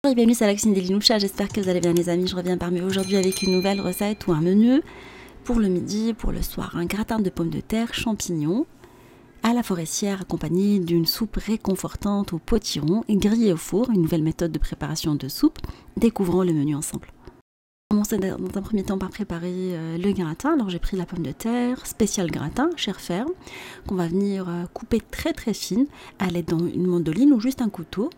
Bonjour et bienvenue sur la cuisine des Linoucha, j'espère que vous allez bien les amis. Je reviens parmi vous aujourd'hui avec une nouvelle recette ou un menu pour le midi, pour le soir. Un gratin de pommes de terre, champignons à la forestière accompagné d'une soupe réconfortante au potiron et grillée au four, une nouvelle méthode de préparation de soupe. Découvrons le menu ensemble. On va commencer dans un premier temps par préparer le gratin. Alors j'ai pris la pomme de terre, spécial gratin, chair ferme, qu'on va venir couper très fine à l'aide d'une mandoline ou juste un couteau.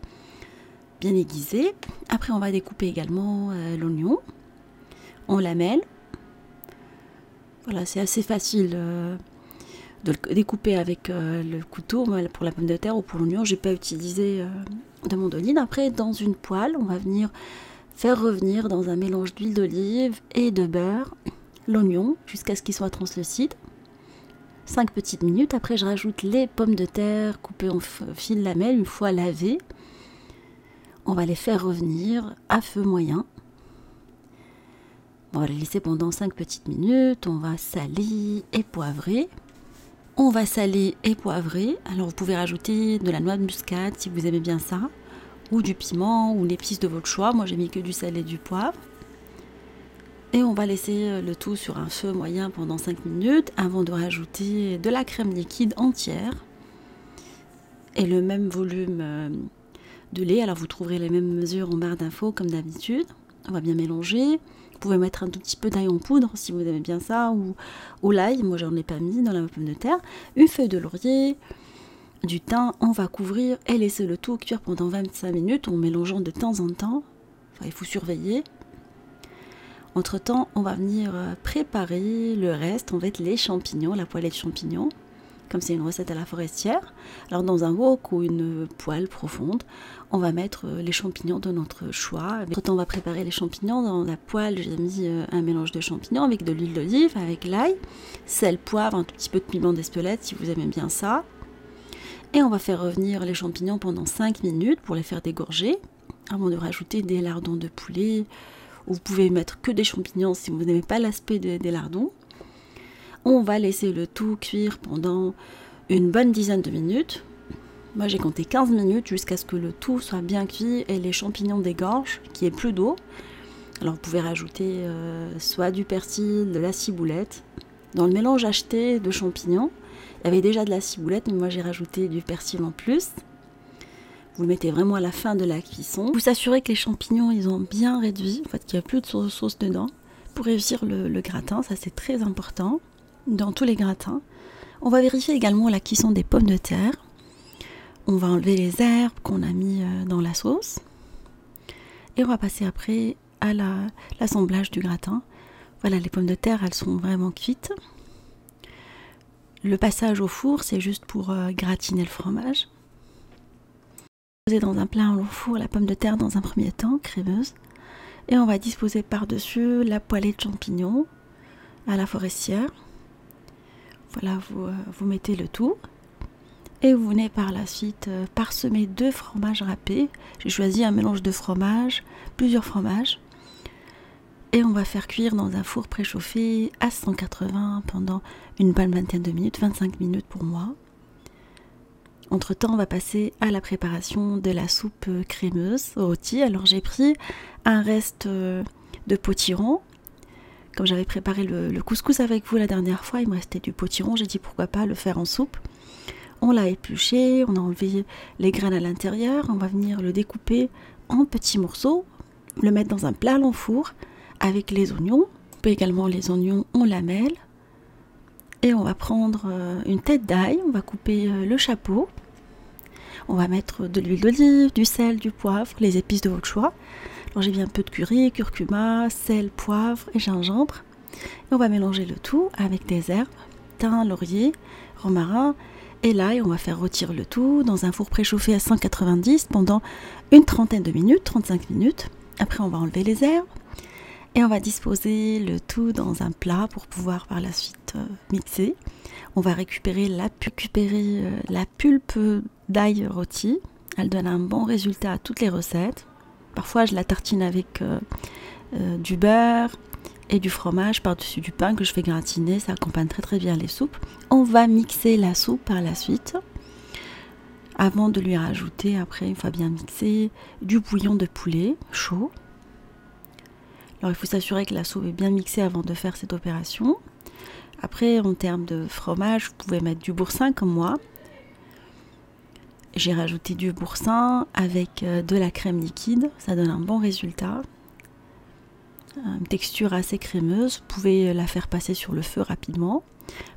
Bien aiguisé. Après on va découper également l'oignon en lamelles. Voilà, c'est assez facile de le découper avec le couteau. Pour la pomme de terre ou pour l'oignon, j'ai pas utilisé de mandoline. Après, dans une poêle, on va venir faire revenir dans un mélange d'huile d'olive et de beurre l'oignon jusqu'à ce qu'il soit translucide. 5 petites minutes. Après, je rajoute les pommes de terre coupées en fines lamelles une fois lavées. On va les faire revenir à feu moyen. On va les laisser pendant 5 petites minutes. On va saler et poivrer. On va saler et poivrer. Alors vous pouvez rajouter de la noix de muscade si vous aimez bien ça. Ou du piment ou l'épice de votre choix. Moi j'ai mis que du sel et du poivre. Et on va laisser le tout sur un feu moyen pendant 5 minutes avant de rajouter de la crème liquide entière. Et le même volume de lait, alors vous trouverez les mêmes mesures en barre d'infos comme d'habitude. On va bien mélanger. Vous pouvez mettre un tout petit peu d'ail en poudre si vous aimez bien ça, ou l'ail, moi j'en ai pas mis dans la pomme de terre. Une feuille de laurier, du thym, on va couvrir et laisser le tout cuire pendant 25 minutes en mélangeant de temps en temps. Enfin, il faut surveiller. Entre temps, on va venir préparer le reste, en fait les champignons, la poêlée de champignons. Comme c'est une recette à la forestière, alors dans un wok ou une poêle profonde, on va mettre les champignons de notre choix. Entre-temps, on va préparer les champignons. Dans la poêle, j'ai mis un mélange de champignons avec de l'huile d'olive, avec l'ail, sel, poivre, un tout petit peu de piment d'Espelette si vous aimez bien ça. Et on va faire revenir les champignons pendant 5 minutes pour les faire dégorger, avant de rajouter des lardons de poulet. Ou vous pouvez mettre que des champignons si vous n'aimez pas l'aspect des lardons. On va laisser le tout cuire pendant une bonne dizaine de minutes. Moi j'ai compté 15 minutes jusqu'à ce que le tout soit bien cuit et les champignons dégorgent, qu'il n'y ait plus d'eau. Alors vous pouvez rajouter soit du persil, de la ciboulette. Dans le mélange acheté de champignons, il y avait déjà de la ciboulette, mais moi j'ai rajouté du persil en plus. Vous le mettez vraiment à la fin de la cuisson. Vous assurez que les champignons ils ont bien réduit, en fait qu'il n'y a plus de sauce dedans. Pour réussir le gratin, ça c'est très important. Dans tous les gratins. On va vérifier également la cuisson des pommes de terre. On va enlever les herbes qu'on a mis dans la sauce. Et on va passer après à l'assemblage du gratin. Voilà, les pommes de terre, elles sont vraiment cuites. Le passage au four, c'est juste pour gratiner le fromage. Poser dans un plat au four la pomme de terre dans un premier temps, crémeuse. Et on va disposer par-dessus la poêlée de champignons à la forestière. Voilà, vous mettez le tout et vous venez par la suite parsemer 2 fromages râpés. J'ai choisi un mélange de fromages, plusieurs fromages. Et on va faire cuire dans un four préchauffé à 180 pendant une bonne vingtaine de minutes, 25 minutes pour moi. Entre temps, on va passer à la préparation de la soupe crémeuse rôtie. Alors j'ai pris un reste de potiron. Comme j'avais préparé le couscous avec vous la dernière fois, il me restait du potiron, j'ai dit pourquoi pas le faire en soupe. On l'a épluché, on a enlevé les graines à l'intérieur, on va venir le découper en petits morceaux, le mettre dans un plat long four avec les oignons. On coupe également les oignons en lamelles. Et on va prendre une tête d'ail, on va couper le chapeau. On va mettre de l'huile d'olive, du sel, du poivre, les épices de votre choix. Alors j'ai mis un peu de curry, curcuma, sel, poivre et gingembre. Et on va mélanger le tout avec des herbes, thym, laurier, romarin et l'ail. On va faire rôtir le tout dans un four préchauffé à 190 pendant une trentaine de minutes, 35 minutes. Après on va enlever les herbes et on va disposer le tout dans un plat pour pouvoir par la suite mixer. On va récupérer la pulpe d'ail rôti. Elle donne un bon résultat à toutes les recettes. Parfois, je la tartine avec du beurre et du fromage par-dessus du pain que je fais gratiner. Ça accompagne très bien les soupes. On va mixer la soupe par la suite. avant de lui rajouter, après une fois bien mixé, du bouillon de poulet chaud. Alors il faut s'assurer que la sauce est bien mixée avant de faire cette opération. Après, en termes de fromage, vous pouvez mettre du boursin comme moi. J'ai rajouté du boursin avec de la crème liquide, ça donne un bon résultat. Une texture assez crémeuse, vous pouvez la faire passer sur le feu rapidement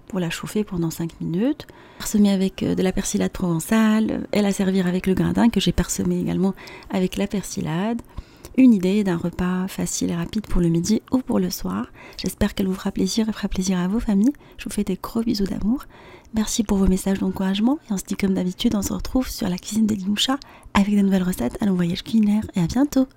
pour la chauffer pendant 5 minutes. Parsemer avec de la persillade provençale et la servir avec le gratin que j'ai parsemé également avec la persillade. Une idée d'un repas facile et rapide pour le midi ou pour le soir. J'espère qu'elle vous fera plaisir et fera plaisir à vos familles. Je vous fais des gros bisous d'amour. Merci pour vos messages d'encouragement et on se dit comme d'habitude, on se retrouve sur la cuisine d'Eli Moucha avec de nouvelles recettes à nos voyages culinaires et à bientôt.